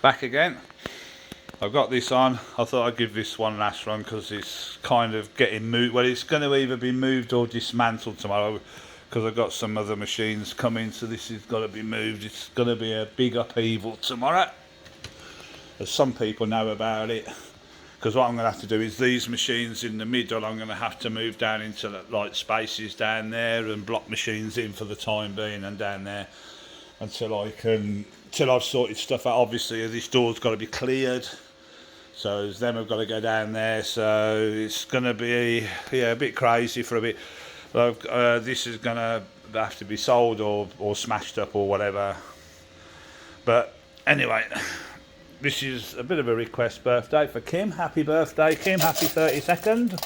Back again. I've got this on. I thought I'd give this one last run because it's kind of getting moved. Well, it's going to either be moved or dismantled tomorrow because I've got some other machines coming, so this has got to be moved. It's going to be a big upheaval tomorrow, as some people know about it. Because what I'm going to have to do is these machines in the middle, I'm going to have to move down into like spaces down there and block machines in for the time being and down there until I've sorted stuff out. Obviously, this door's got to be cleared, so them have got to go down there. So it's going to be a bit crazy for a bit. But this is going to have to be sold or smashed up or whatever. But anyway. This is a bit of a request birthday for Kim. Happy birthday, Kim. Happy 32nd.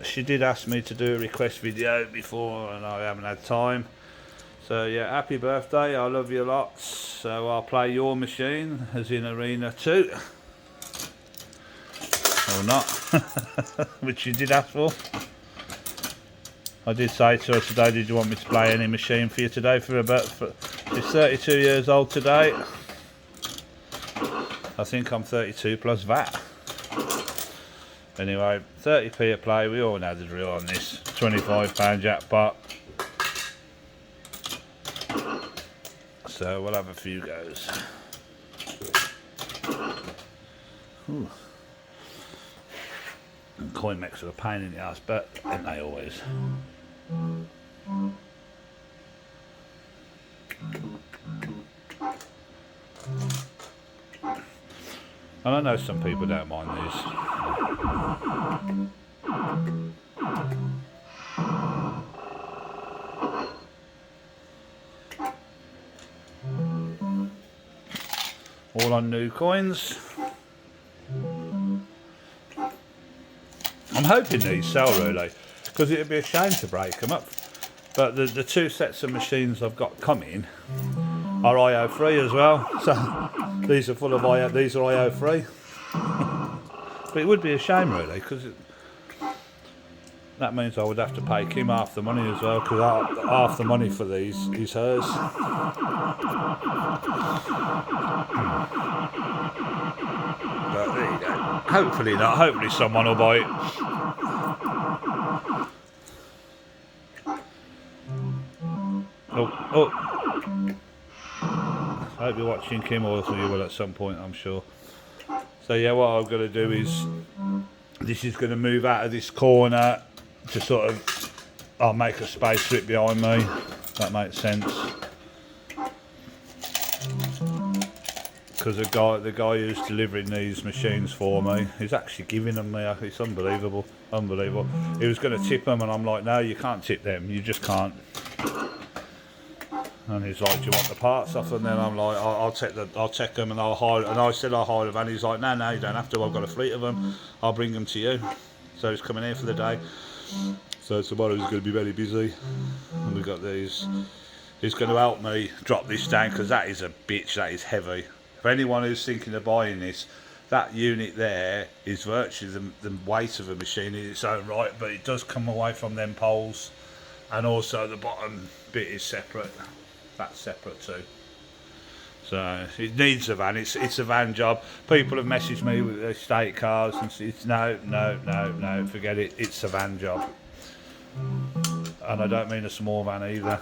She did ask me to do a request video before and I haven't had time. So yeah, happy birthday. I love you lots. So I'll play your machine as in Arena 2. Or not. Which you did ask for. I did say to her today, did you want me to play any machine for you today? She's 32 years old today. I think I'm 32 plus VAT. Anyway, 30p a play, we all know the drill on this. £25 jackpot. So we'll have a few goes. Ooh. Coin mechs are a pain in the ass, but aren't they always? And I know some people don't mind these. All on new coins. I'm hoping these sell really, because it'd be a shame to break them up. But the two sets of machines I've got coming are IO free as well. So these are full of IO. These are IO free. But it would be a shame really, because that means I would have to pay Kim half the money as well, because half the money for these is hers. But there you go. Hopefully not. Hopefully someone will buy it. Oh. I hope you're watching, Kim, or you will at some point, I'm sure. So yeah, what I'm going to do is, this is going to move out of this corner to sort of, I'll make a space for it behind me. That makes sense. Because the guy who's delivering these machines for me, he's actually giving them me. It's unbelievable, unbelievable. He was going to tip them, and I'm like, no, you can't tip them. You just can't. And he's like, do you want the parts off? And then I'm like, I'll take them and I'll hire. And I said I'll hire them. And he's like, no, you don't have to. I've got a fleet of them. I'll bring them to you. So he's coming here for the day. So tomorrow he's going to be very busy. And we've got these. He's going to help me drop this down, because that is a bitch. That is heavy. For anyone who's thinking of buying this, that unit there is virtually the weight of a machine in its own right. But it does come away from them poles, and also the bottom bit is separate. That's separate too. So it needs a van. It's a van job. People have messaged me with their estate cars and it's no, forget it. It's a van job, and I don't mean a small van either.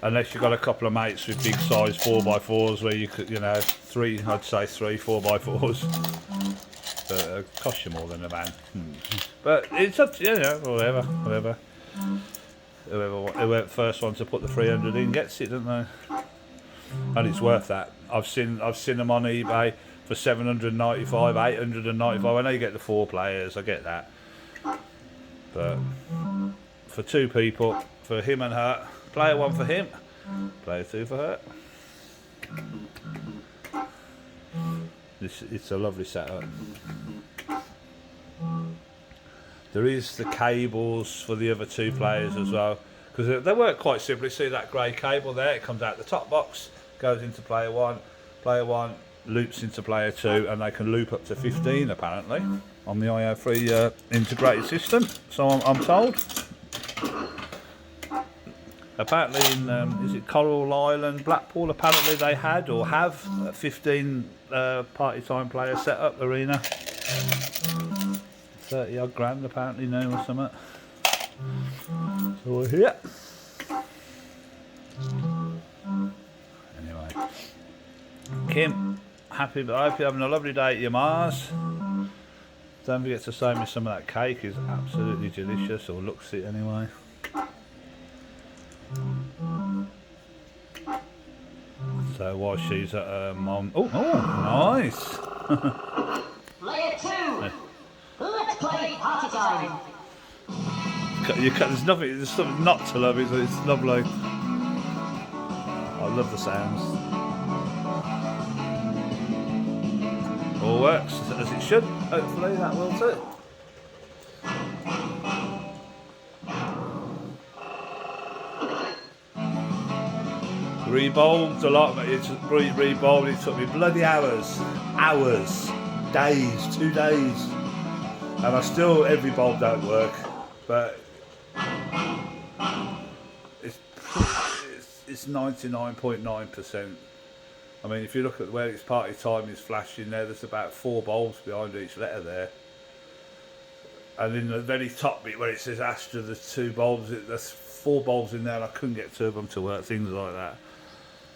Unless you've got a couple of mates with big size 4x4s where you could, I'd say three 4x4s. But cost you more than a van. But it's up to whatever. Whoever first one to put the 300 in gets it, don't they? And it's worth that. I've seen them on eBay for 795, 895. I know you get the 4 players, I get that. But for 2 people, for him and her, player 1 for him, player 2 for her. It's a lovely setup. There is the cables for the other 2 players as well, because they work quite simply. See that grey cable there? It comes out the top box, goes into player 1. Player 1 loops into player 2, and they can loop up to 15 apparently on the IO3 integrated system. So I'm told. Apparently in, is it Coral Island, Blackpool, apparently they had or have a 15 party time player set up arena. 30 odd grand apparently now or something. So we're here. Anyway. Kim, I hope you're having a lovely day at your Mars. Don't forget to send me some of that cake, it's absolutely delicious, or looks it anyway. So while she's at her mum, oh, nice. Layer 2. Let's play party time. There's something not to love, it's lovely. I love the sounds. All works as it should, hopefully that will too. Rebulbed a lot, but it's rebulbed. It took me bloody hours, days, 2 days, and I still every bulb don't work. But it's 99.9%. I mean, if you look at where its party time is flashing there, there's about 4 bulbs behind each letter there. And in the very top bit where it says Astra, there's 2 bulbs. There's 4 bulbs in there, and I couldn't get 2 of them to work. Things like that.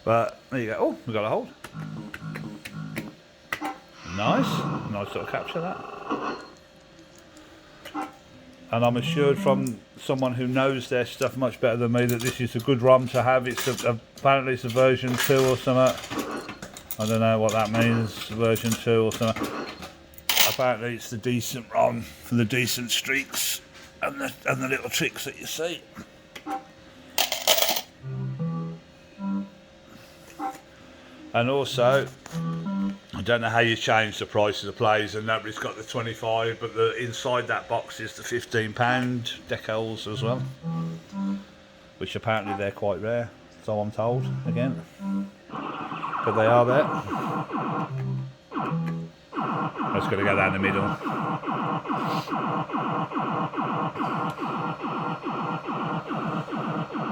But there you go. Oh, we got a hold. Nice sort of capture that. And I'm assured from someone who knows their stuff much better than me that this is a good ROM to have. Apparently it's a version 2 or something. I don't know what that means, version 2 or something. Apparently it's the decent ROM for the decent streaks and the little tricks that you see. And also, I don't know how you change the price of the plays, and nobody's got the 25, but inside that box is the £15 decals as well, which apparently they're quite rare, so I'm told again, but they are there. I just got to go down the middle.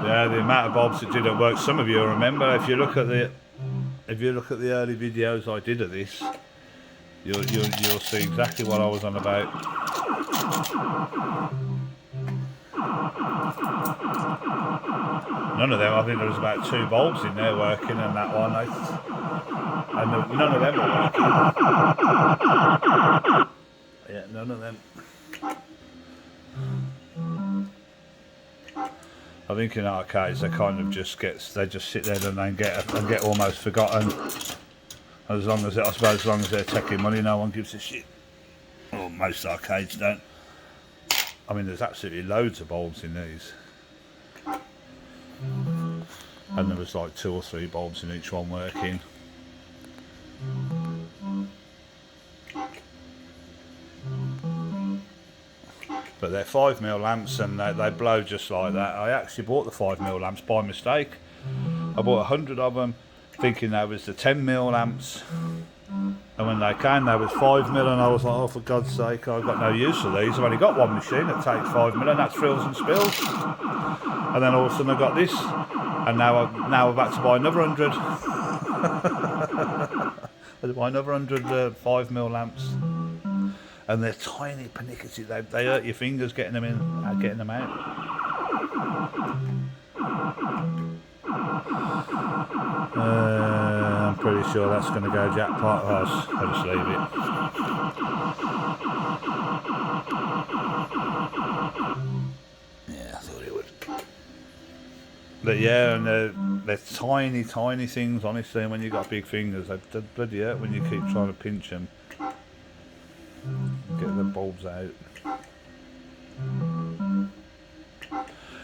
Yeah, the amount of bulbs that didn't work. Some of you will remember if you look at the early videos I did of this, you'll see exactly what I was on about. None of them, I think there was about 2 bulbs in there working, and that one, none of them were working. Yeah, none of them. I think in arcades they kind of just sit there and they get almost forgotten. As long as they're taking money, no one gives a shit. Well, most arcades don't. I mean, there's absolutely loads of bulbs in these, and there was like 2 or 3 bulbs in each one working. But they're 5mm lamps, and they blow just like that. I actually bought the 5mm lamps by mistake. I bought 100 of them, thinking they was the 10mm lamps. And when they came, they was 5mm, and I was like, oh, for God's sake, I've got no use for these. I've only got one machine that takes 5mm, and that's frills and spills. And then all of a sudden I got this, and now I'm about to buy another 100. I buy another 100 5mm lamps. And they're tiny, pernickety. They hurt your fingers getting them in, getting them out. I'm pretty sure that's going to go jackpot. I'll just leave it. Yeah, I thought it would. But yeah, and they're tiny, tiny things. Honestly, and when you've got big fingers, they bloody hurt when you keep trying to pinch them. Get the bulbs out.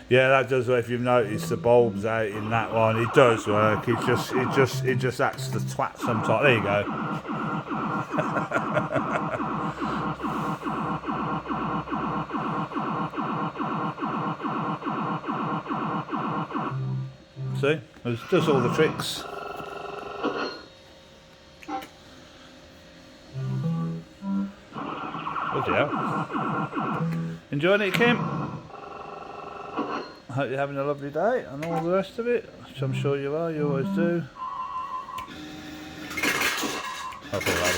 Yeah, that does work. If you've noticed the bulbs out in that one, it does work. It just acts the twat sometimes. There you go. See, it does all the tricks. Bloody hell. Enjoying it, Kim? hope you're having a lovely day and all the rest of it, which I'm sure you are, you always do. I thought that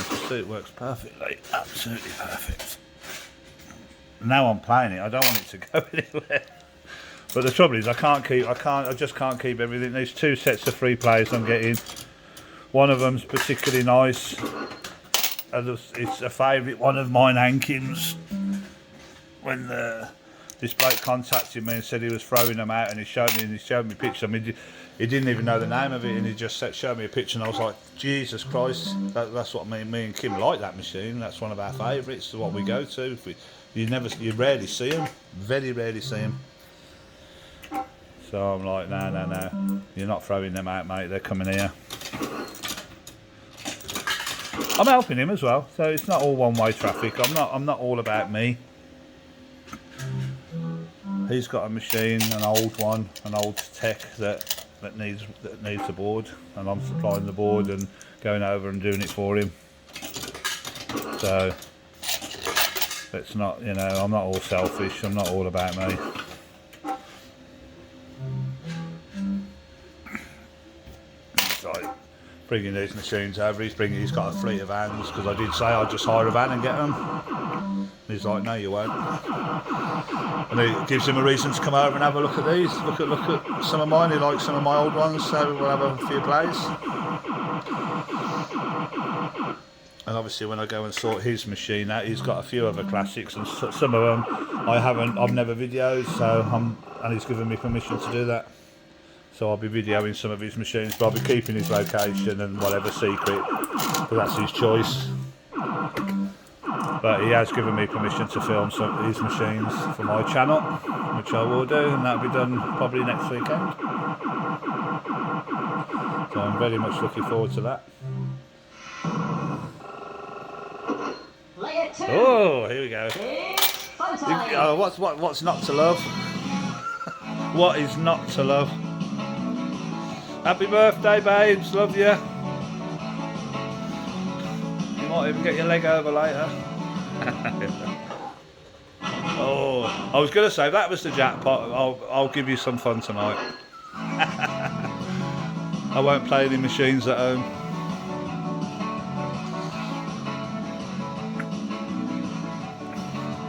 was... The suit works perfectly, absolutely perfect. Now I'm playing it, I don't want it to go anywhere. But the trouble is I just can't keep everything. There's 2 sets of free plays I'm getting. One of them's particularly nice. And it's a favourite one of mine, Hankins. When this bloke contacted me and said he was throwing them out, and he showed me pictures. I mean, he didn't even know the name of it, and he just showed me a picture, and I was like, Jesus Christ, that's what me and Kim like, that machine. That's one of our favourites, what we go to. You rarely see them, very rarely see them. So I'm like, no, you're not throwing them out, mate. They're coming here. I'm helping him as well, so it's not all one-way traffic. I'm not all about me. He's got a machine, an old one, an old tech that needs a board, and I'm supplying the board and going over and doing it for him. So it's not, you know, I'm not all selfish. I'm not all about me. Like bringing these machines over, he's got a fleet of vans, because I did say I'd just hire a van and get them. And he's like, no, you won't. And it gives him a reason to come over and have a look at these. Look at some of mine. He likes some of my old ones, so we'll have a few plays. And obviously when I go and sort his machine out, he's got a few other classics, and some of them I've never videoed, and he's given me permission to do that. So I'll be videoing some of his machines, but I'll be keeping his location and whatever secret, but that's his choice. But he has given me permission to film some of his machines for my channel, which I will do, and that'll be done probably next weekend. So I'm very much looking forward to that. Layer 2. Oh, here we go. It's fun time. What's not to love? What is not to love? Happy birthday, babes. Love you. You might even get your leg over later. Oh, I was going to say that was the jackpot. I'll give you some fun tonight. I won't play any machines at home.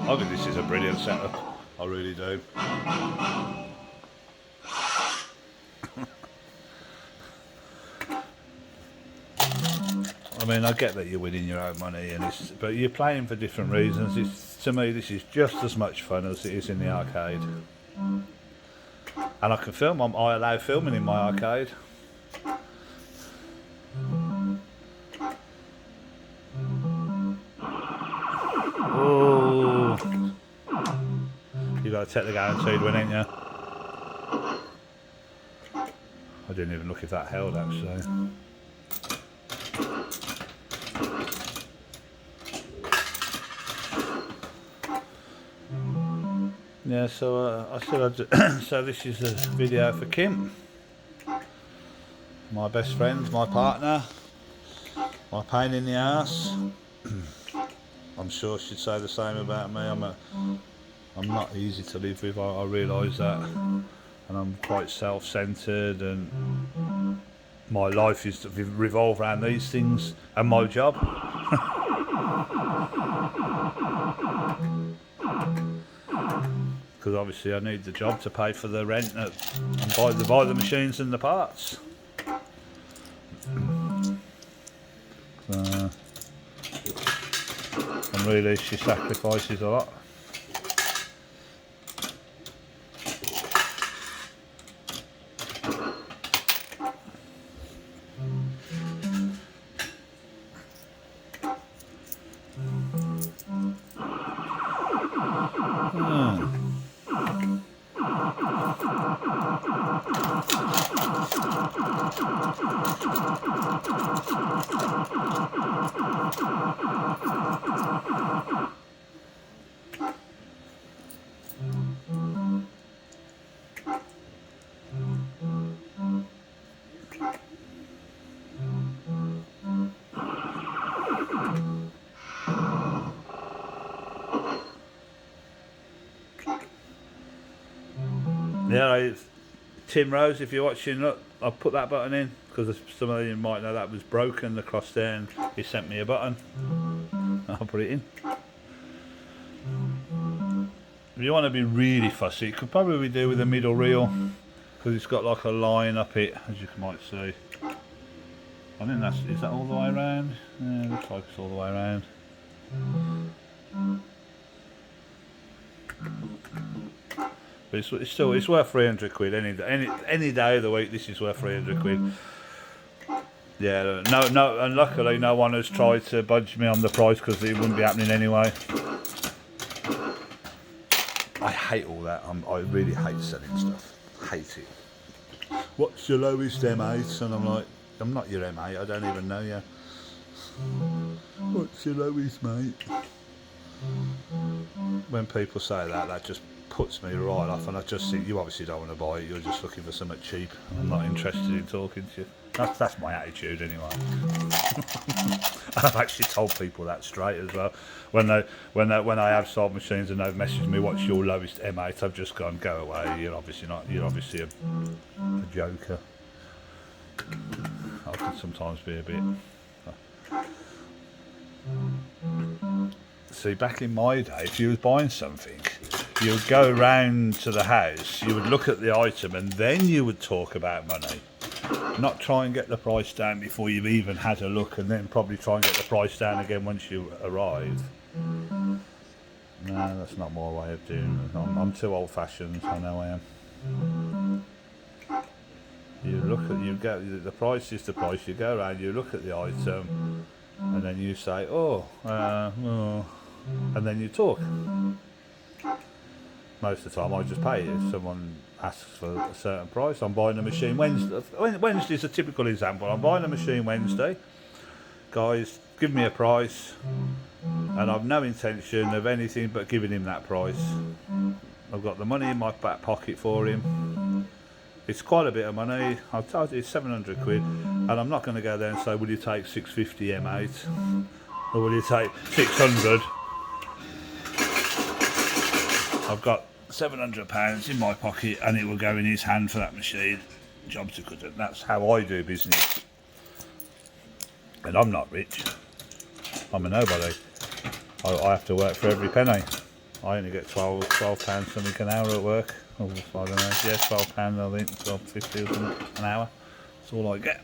I think this is a brilliant setup. I really do. I mean, I get that you're winning your own money, but you're playing for different reasons. To me, this is just as much fun as it is in the arcade. And I can film. I allow filming in my arcade. Oh, you got to take the guaranteed win, ain't you? I didn't even look if that held, actually. Yeah, so I said I'd do so this is a video for Kim, my best friend, my partner, my pain in the ass. I'm sure she'd say the same about me. I'm not easy to live with, I realise that, and I'm quite self-centred, and my life is to revolve around these things and my job. Because obviously I need the job to pay for the rent and buy the machines and the parts. And really she sacrifices a lot. Yeah, Tim Rose, if you're watching, look, I'll put that button in because some of you might know that was broken across there, and he sent me a button. I'll put it in. If you want to be really fussy, you could probably do with a middle reel because it's got like a line up it, as you might see. I think is that all the way around? Yeah, looks like it's all the way around. But it's still worth 300 quid any day of the week. This is worth 300 quid. Yeah, no, and luckily no one has tried to budge me on the price because it wouldn't be happening anyway. I hate all that. I really hate selling stuff. Hate it. What's your lowest M8? And I'm like, I'm not your M8. I don't even know you. What's your lowest, mate? When people say that, that just puts me right off, and I just think you obviously don't want to buy it. You're just looking for something cheap. I'm not interested in talking to you. That's my attitude anyway. I've actually told people that straight as well. When I have sold machines and they've messaged me, "What's your lowest M8?" I've just gone, "Go away. You're obviously not. You're obviously a joker." I can sometimes be a bit. See, back in my day, if you was buying something, you would go round to the house, you would look at the item, and then you would talk about money. Not try and get the price down before you've even had a look, and then probably try and get the price down again once you arrive. No, that's not my way of doing it. I'm too old-fashioned. I know I am. You look at, you get the price is the price. You go around, you look at the item, and then you say, "Oh, and then you talk." Most of the time, I just pay it if someone asks for a certain price. I'm buying a machine Wednesday. Wednesday's a typical example. I'm buying a machine Wednesday. Guys, give me a price, and I've no intention of anything but giving him that price. I've got the money in my back pocket for him. It's quite a bit of money. I've told you it's 700 quid, and I'm not going to go there and say, "Will you take 650 M8, or will you take 600?" I've got £700 in my pocket, and it will go in his hand for that machine. Job to good. That's how I do business. And I'm not rich. I'm a nobody. I have to work for every penny. I only get £12 something an hour at work. Oh, I don't know. Yeah, £12 I think, £12.50 or something an hour. That's all I get.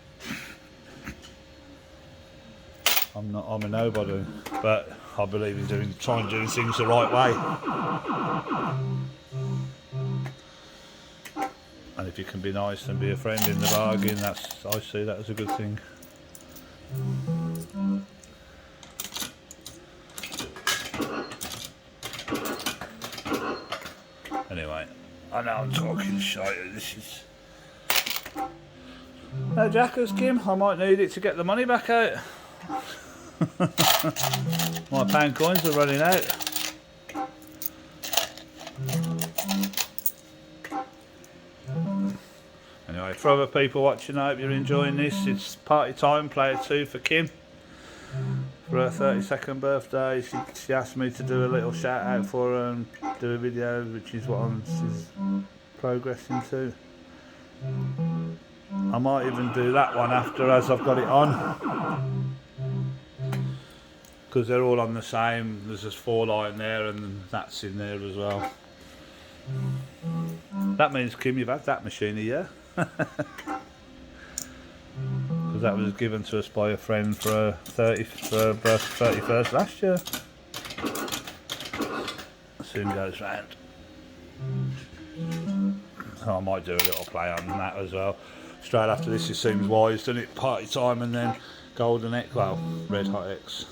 I'm a nobody, but I believe in trying to do things the right way. And if you can be nice and be a friend in the bargain, I see that as a good thing. Anyway, I know I'm talking shite. This is. No jackers, Kim. I might need it to get the money back out. My pound coins are running out. Anyway, for other people watching, I hope you're enjoying this. It's party time, player 2 for Kim. For her 32nd birthday, she asked me to do a little shout out for her and do a video, which is what she's progressing to. I might even do that one after, as I've got it on. Because they're all on the same, there's just 4 line there and that's in there as well. That means, Kim, you've had that machine a year. Because that was given to us by a friend for her 31st last year. Soon goes round. So I might do a little play on that as well. Straight after this, it seems wise, doesn't it? Party time and then Golden X, well, Red Hot X.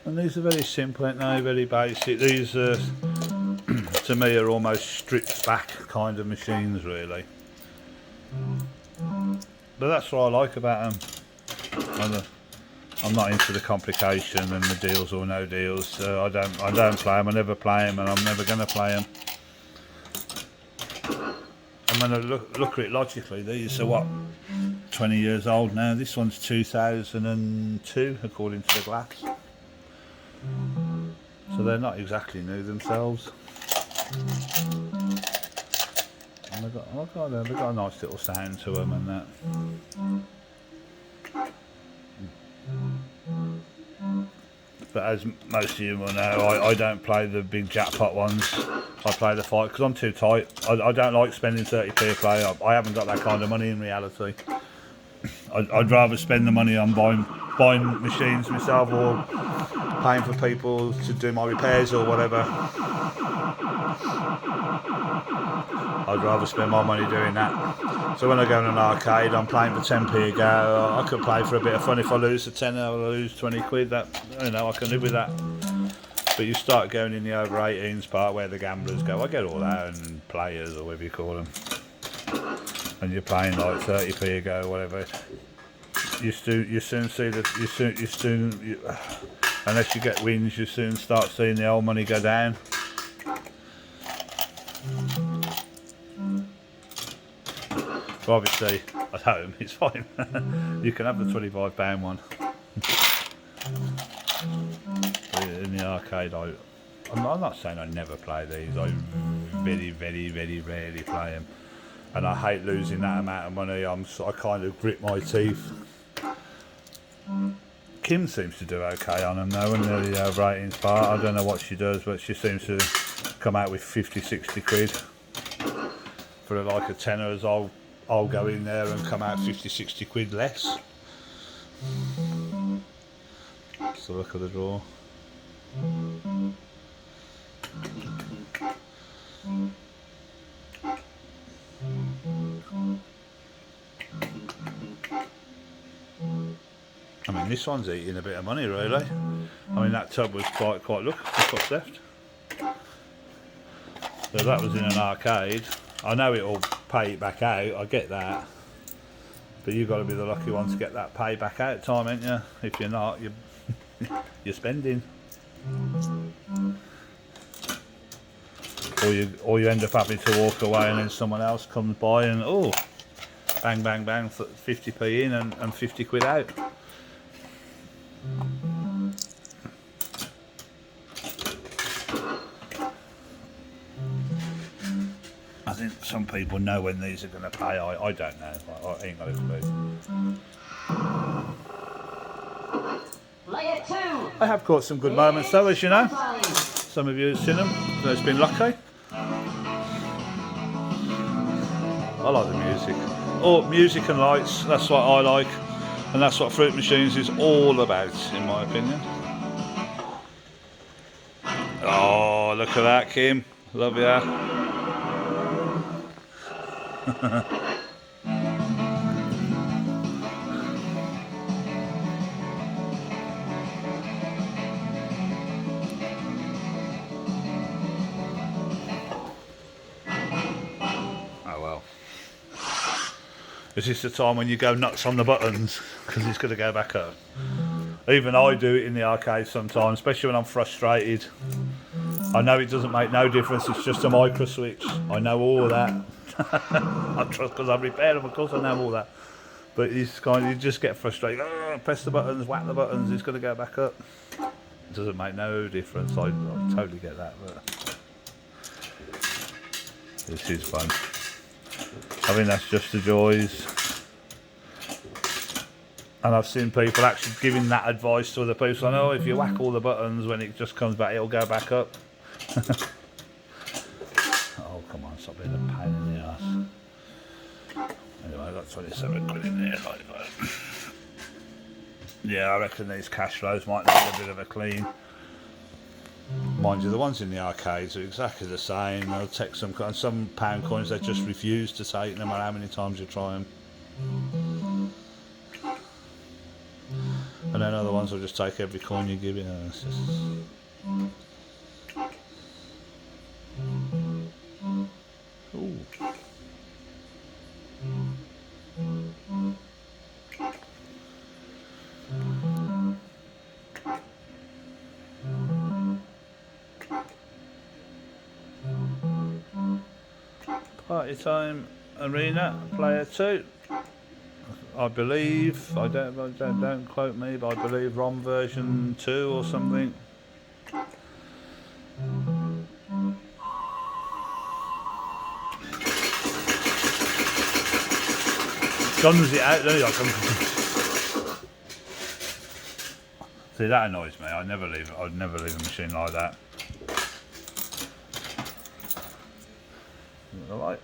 And these are very simple, aren't they? Very basic. These to me are almost stripped back kind of machines, really. But that's what I like about them. I'm not into the complication and the deals or no deals. I don't play them. I never play them, and I'm never going to play them. And when I look at it logically, these are what, 20 years old now. This one's 2002 according to the glass. So they're not exactly new themselves. And they've got a nice little sound to them and that. But as most of you will know, I don't play the big jackpot ones. I play the fight because I'm too tight. I don't like spending 30p a play. I haven't got that kind of money in reality. I'd rather spend the money on buying machines myself or paying for people to do my repairs or whatever. I'd rather spend my money doing that. So when I go in an arcade, I'm playing for 10p a go. I could play for a bit of fun. If I lose a tenner or I lose 20 quid, that, you know, I can live with that. But you start going in the over 18s part where the gamblers go, I get all that, and players or whatever you call them, and you're playing like 30p a go, whatever. You soon see that unless you get wins, you soon start seeing the old money go down. But obviously, at home, it's fine. You can have the £25 one. In the arcade, I'm not saying I never play these. I very, very, very rarely play them. And I hate losing that amount of money. I kind of grit my teeth. Kim seems to do okay on them though, and the over 18s part. I don't know what she does, but she seems to come out with 50, 60 quid. For like a tenner, as I'll go in there and come out 50, 60 quid less. Just a look at the draw. I mean, this one's eating a bit of money, really. I mean, that tub was quite. Look what's left. So that was in an arcade. I know it'll pay it back out. I get that, but you've got to be the lucky one to get that pay back out time, ain't you? If you're not, you're spending. Or you end up having to walk away, and then someone else comes by and bang, bang, bang, 50p in and 50 quid out. I think some people know when these are going to pay. I don't know. I ain't got a clue. Layer 2. I have caught some good moments though, as you know. Some of you have seen them, so it's been lucky. I like the music. Music and lights, that's what I like. And that's what Fruit Machines is all about, in my opinion. Oh, look at that, Kim. Love ya. Oh well. Is this the time when you go nuts on the buttons because it's going to go back up? Even I do it in the arcade sometimes, especially when I'm frustrated. I know it doesn't make no difference, it's just a micro switch. I know all of that. I trust because I've repaired them, of course I know all that. But it's kind of, you just get frustrated. Press the buttons, whack the buttons, it's going to go back up. It doesn't make no difference, I totally get that. But this is fun. I think that's just the joys. And I've seen people actually giving that advice to other people. So I know if you whack all the buttons, when it just comes back, it'll go back up. Oh, come on, stop being a pain in the ass. Anyway, I've got 27 quid in there. Yeah, I reckon these cash flows might need a bit of a clean. Mind you, the ones in the arcades are exactly the same. They'll take some pound coins, they just refuse to take no matter how many times you try them. And then other ones will just take every coin you give it. It's just... Ooh. Party time. Arena Player 2. I believe, don't quote me, but I believe ROM version 2 or something. Guns it out, don't you? See, that annoys me. I'd never leave a machine like that. Alright.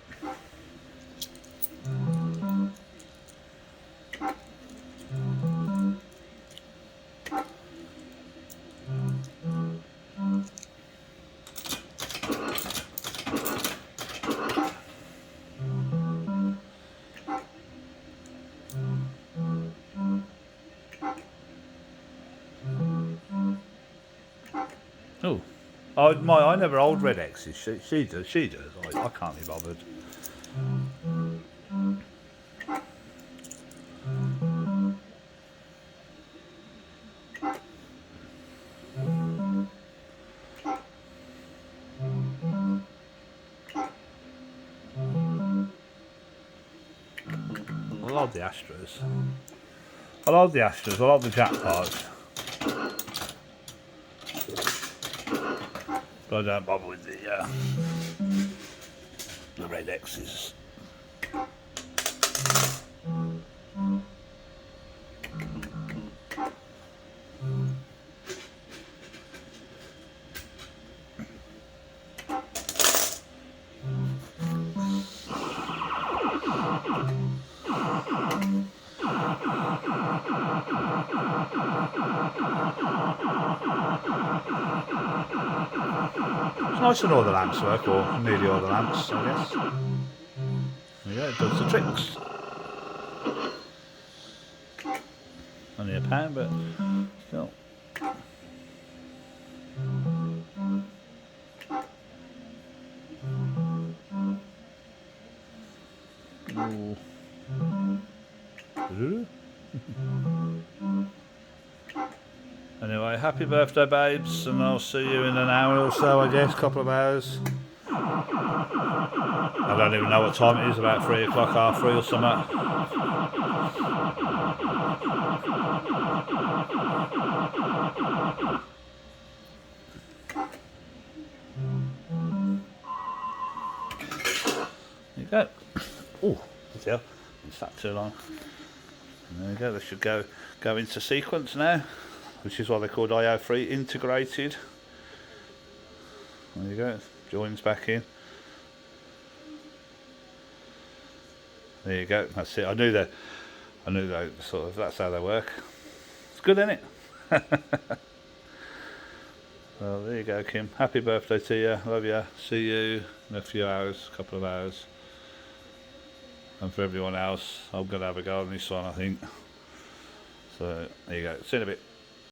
Oh, I never hold red X's. She does. I can't be bothered. I love the Astros. I love the jackpots. But I don't bother with the red X's. It's nice when all the lamps work, or nearly all the lamps, I guess. Yeah, it does the tricks. Only £1, but still. Ooh. Anyway, happy birthday, babes, and I'll see you in an hour or so, I guess, couple of hours. I don't even know what time it is, about 3 o'clock, 3:30 or something. There you go. Oh, yeah, it's that too long. And there you go, they should go into sequence now, which is what they called IO3 integrated. There you go, joins back in. There you go, that's it. I knew that sort of, that's how they work. It's good, isn't it? Well, there you go, Kim. Happy birthday to you. Love you. See you in a few hours, couple of hours. And for everyone else, I'm going to have a go on this one, I think. So, there you go. See you in a bit.